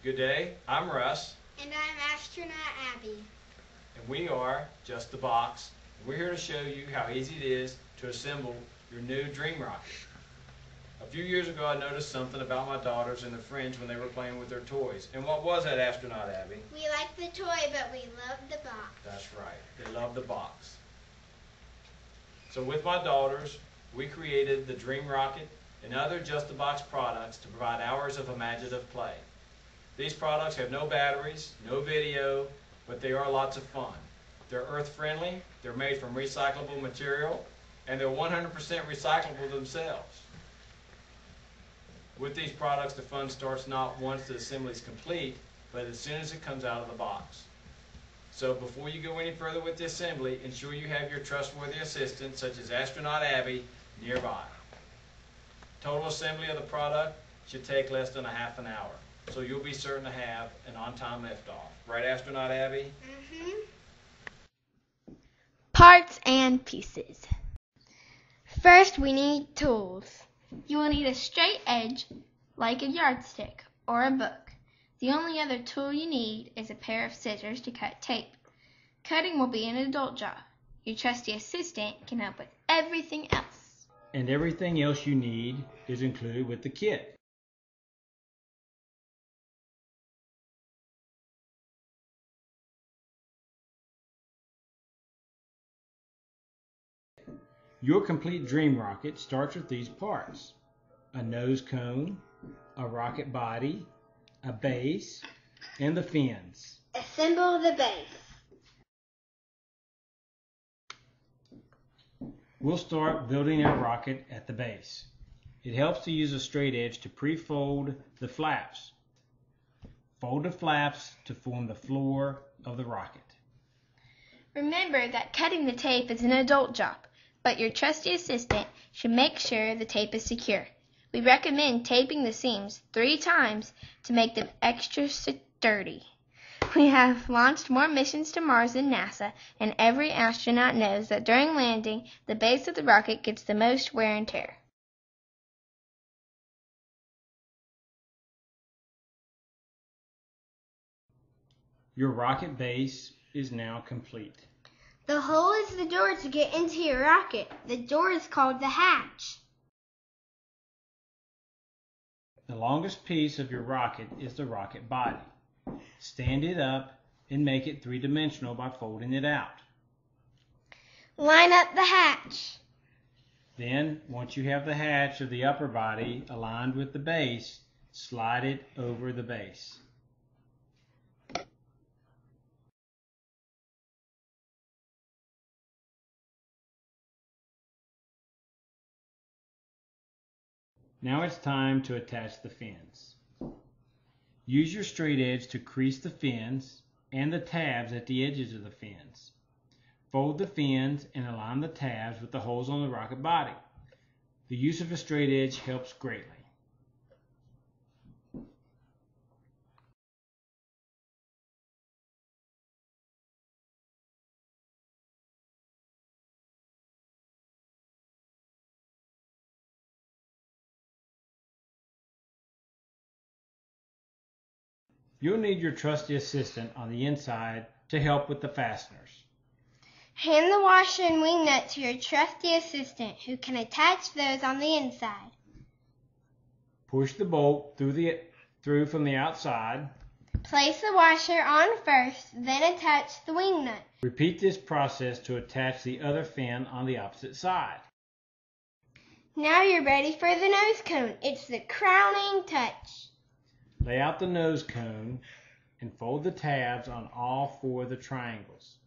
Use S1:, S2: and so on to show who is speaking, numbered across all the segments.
S1: Good day, I'm Russ.
S2: And I'm Astronaut Abby.
S1: And we are JustTheBox. We're here to show you how easy it is to assemble your new dream rocket. A few years ago I noticed something about my daughters and their friends when they were playing with their toys. And what was that, Astronaut Abby?
S2: We liked the toy, but we loved the box.
S1: That's right, they loved the box. So with my daughters, we created the Dream Rocket and other JustTheBox products to provide hours of imaginative play. These products have no batteries, no video, but they are lots of fun. They're earth-friendly, they're made from recyclable material, and they're 100% recyclable themselves. With these products, the fun starts not once the assembly is complete, but as soon as it comes out of the box. So before you go any further with the assembly, ensure you have your trustworthy assistant, such as Astronaut Abby, nearby. Total assembly of the product should take less than a half an hour, so you'll be certain to have an on-time liftoff. Right, Astronaut Abby?
S2: Parts and pieces. First, we need tools. You will need a straight edge, like a yardstick or a book. The only other tool you need is a pair of scissors to cut tape. Cutting will be an adult job. Your trusty assistant can help with everything else.
S1: And everything else you need is included with the kit. Your complete dream rocket starts with these parts: a nose cone, a rocket body, a base, and the fins.
S2: Assemble the base.
S1: We'll start building our rocket at the base. It helps to use a straight edge to pre-fold the flaps. Fold the flaps to form the floor of the rocket.
S2: Remember that cutting the tape is an adult job, but your trusty assistant should make sure the tape is secure. We recommend taping the seams 3 times to make them extra sturdy. We have launched more missions to Mars than NASA, and every astronaut knows that during landing, the base of the rocket gets the most wear and tear.
S1: Your rocket base is now complete.
S2: The hole is the door to get into your rocket. The door is called the hatch.
S1: The longest piece of your rocket is the rocket body. Stand it up and make it 3-dimensional by folding it out.
S2: Line up the hatch.
S1: Then, once you have the hatch of the upper body aligned with the base, slide it over the base. Now it's time to attach the fins. Use your straight edge to crease the fins and the tabs at the edges of the fins. Fold the fins and align the tabs with the holes on the rocket body. The use of a straight edge helps greatly. You'll need your trusty assistant on the inside to help with the fasteners.
S2: Hand the washer and wing nut to your trusty assistant, who can attach those on the inside.
S1: Push the bolt through from the outside.
S2: Place the washer on first, then attach the wing nut.
S1: Repeat this process to attach the other fin on the opposite side.
S2: Now you're ready for the nose cone. It's the crowning touch.
S1: Lay out the nose cone and fold the tabs on all 4 of the triangles.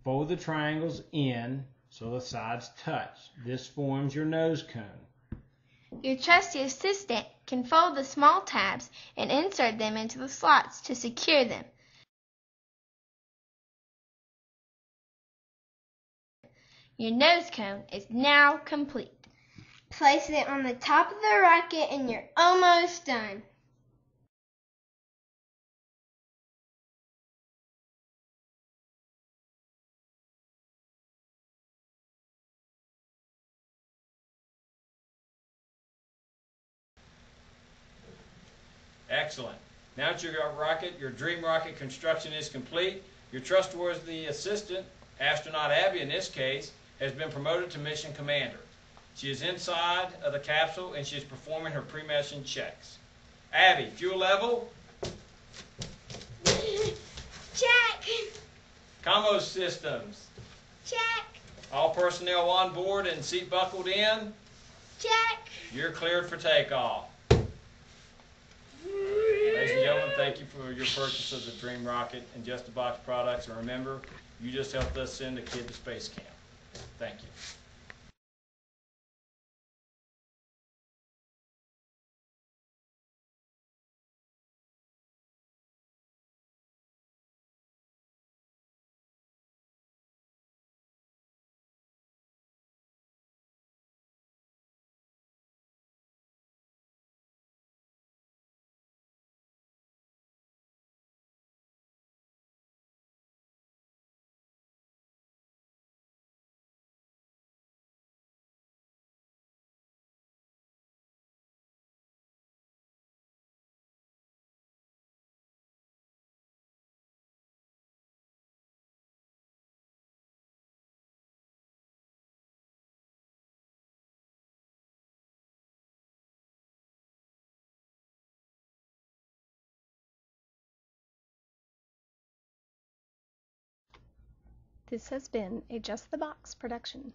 S1: Fold the triangles in so the sides touch. This forms your nose cone.
S2: Your trusty assistant can fold the small tabs and insert them into the slots to secure them. Your nose cone is now complete. Place it on the top of the rocket and you're almost done.
S1: Excellent. Now that your dream rocket construction is complete, your trustworthy assistant, astronaut Abby in this case, has been promoted to mission commander. She is inside of the capsule and she is performing her pre-mission checks. Abby, fuel level?
S2: Check.
S1: Commo systems?
S2: Check.
S1: All personnel on board and seat buckled in?
S2: Check.
S1: You're cleared for takeoff. Ladies and gentlemen, thank you for your purchase of the Dream Rocket and JustTheBox products. And remember, you just helped us send a kid to space camp. Thank you.
S3: This has been a JustTheBox production.